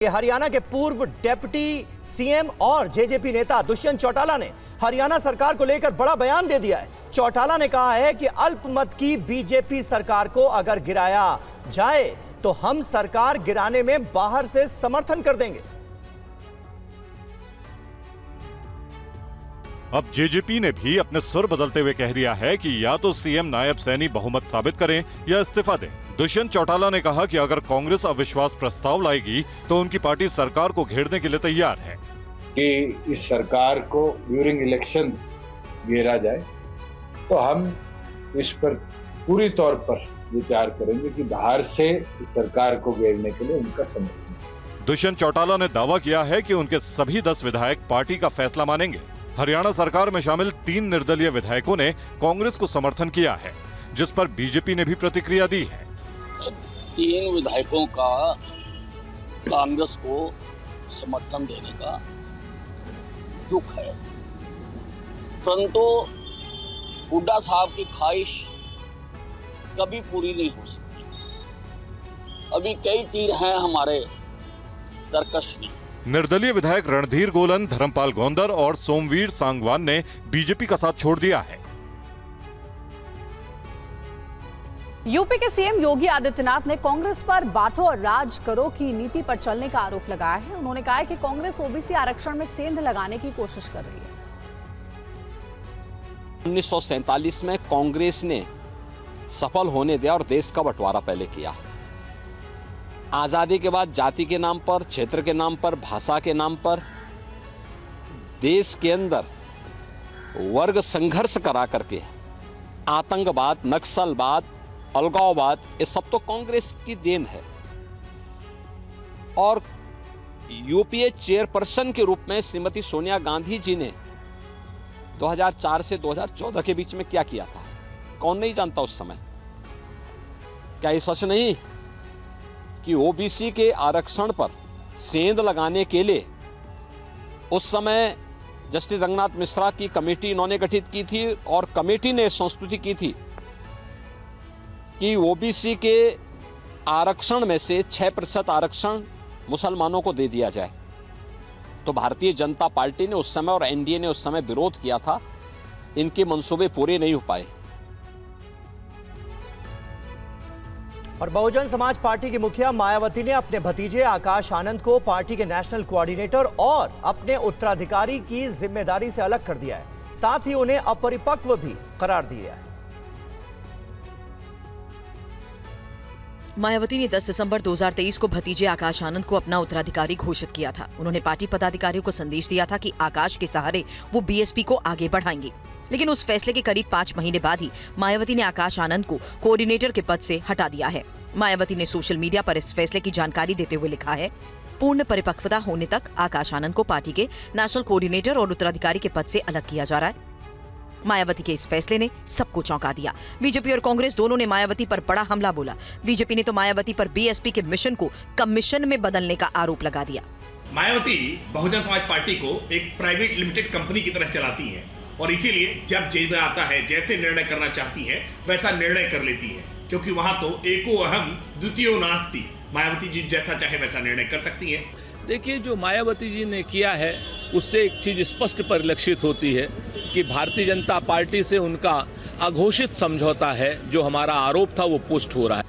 हरियाणा के पूर्व deputy CM और जेजेपी नेता दुष्यंत चौटाला ने हरियाणा सरकार को लेकर बड़ा बयान दे दिया है। चौटाला ने कहा है कि अल्पमत की बीजेपी सरकार को अगर गिराया जाए तो हम सरकार गिराने में बाहर से समर्थन कर देंगे। अब जेजेपी ने भी अपने सुर बदलते हुए कह दिया है कि या तो सीएम नायब सैनी बहुमत साबित करें या इस्तीफा दें। दुष्यंत चौटाला ने कहा कि अगर कांग्रेस अविश्वास प्रस्ताव लाएगी तो उनकी पार्टी सरकार को घेरने के लिए तैयार है। कि इस सरकार को ड्यूरिंग इलेक्शंस घेरा जाए तो हम इस पर पूरी तौर पर विचार करेंगे कि बाहर से इस सरकार को घेरने के लिए उनका समर्थन। दुष्यंत चौटाला ने दावा किया है कि उनके सभी 10 विधायक पार्टी का फैसला मानेंगे। हरियाणा सरकार में शामिल 3 निर्दलीय विधायकों ने कांग्रेस को समर्थन किया है, जिस पर बीजेपी ने भी प्रतिक्रिया दी है। 3 विधायकों का कांग्रेस को समर्थन देने का दुख है, परंतु हुड्डा साहब की ख्वाहिश कभी पूरी नहीं हो सकती। अभी कई तीर हैं हमारे तरकश में। निर्दलीय विधायक रणधीर गोलन, धर्मपाल गौंदर और सोमवीर सांगवान ने बीजेपी का साथ छोड़ दिया है। यूपी के सीएम योगी आदित्यनाथ ने कांग्रेस पर बांटो और राज करो की नीति पर चलने का आरोप लगाया है। उन्होंने कहा है कि कांग्रेस ओबीसी आरक्षण में सेंध लगाने की कोशिश कर रही है। 1947 में कांग्रेस ने सफल होने दिया और देश का बंटवारा पहले किया। आजादी के बाद जाति के नाम पर, क्षेत्र के नाम पर, भाषा के नाम पर देश के अंदर वर्ग संघर्ष करा करके आतंकवाद, नक्सलवाद, अलगाववाद, ये सब तो कांग्रेस की देन है। और यूपीए चेयरपर्सन के रूप में श्रीमती सोनिया गांधी जी ने 2004 से 2014 के बीच में क्या किया था, कौन नहीं जानता उस समय। क्या ये सच नहीं कि ओबीसी के आरक्षण पर सेंध लगाने के लिए उस समय जस्टिस रंगनाथ मिश्रा की कमेटी इन्होंने गठित की थी और कमेटी ने संस्तुति की थी कि ओबीसी के आरक्षण में से 6% आरक्षण मुसलमानों को दे दिया जाए। तो भारतीय जनता पार्टी ने उस समय और एनडीए ने उस समय विरोध किया था। इनके मंसूबे पूरे नहीं हो पाए। और बहुजन समाज पार्टी की मुखिया मायावती ने अपने भतीजे आकाश आनंद को पार्टी के नेशनल कोऑर्डिनेटर और अपने उत्तराधिकारी की जिम्मेदारी से अलग कर दिया है। साथ ही उन्हें अपरिपक्व भी करार दिया है। मायावती ने 10 दिसंबर 2023 को भतीजे आकाश आनंद को अपना उत्तराधिकारी घोषित किया था। उन्होंने पार्टी पदाधिकारियों को संदेश दिया था कि आकाश के सहारे वो बीएसपी को आगे बढ़ाएंगे। लेकिन उस फैसले के करीब 5 महीने बाद ही मायावती ने आकाश आनंद को कोऑर्डिनेटर के पद से हटा दिया है। मायावती ने सोशल मीडिया पर इस फैसले की जानकारी देते हुए लिखा है, पूर्ण परिपक्वता होने तक आकाश आनंद को पार्टी के नेशनल कोऑर्डिनेटर और उत्तराधिकारी के पद से अलग किया जा रहा है। मायावती के इस फैसले ने सबको चौंका दिया। बीजेपी और कांग्रेस दोनों ने मायावती पर बड़ा हमला बोला। बीजेपी ने तो मायावती पर बीएसपी के मिशन को कमीशन में बदलने का आरोप लगा दिया। मायावती बहुजन समाज पार्टी को एक प्राइवेट लिमिटेड कंपनी की तरह चलाती है और इसीलिए जब जेल में आता है जैसे निर्णय करना चाहती है वैसा निर्णय कर लेती है, क्योंकि वहां तो एको अहम द्वितीयो नास्ति। मायावती जी जैसा चाहे वैसा निर्णय कर सकती है। देखिए, जो मायावती जी ने किया है उससे एक चीज स्पष्ट परिलक्षित होती है कि भारतीय जनता पार्टी से उनका अघोषित समझौता है। जो हमारा आरोप था वो पुष्ट हो रहा है।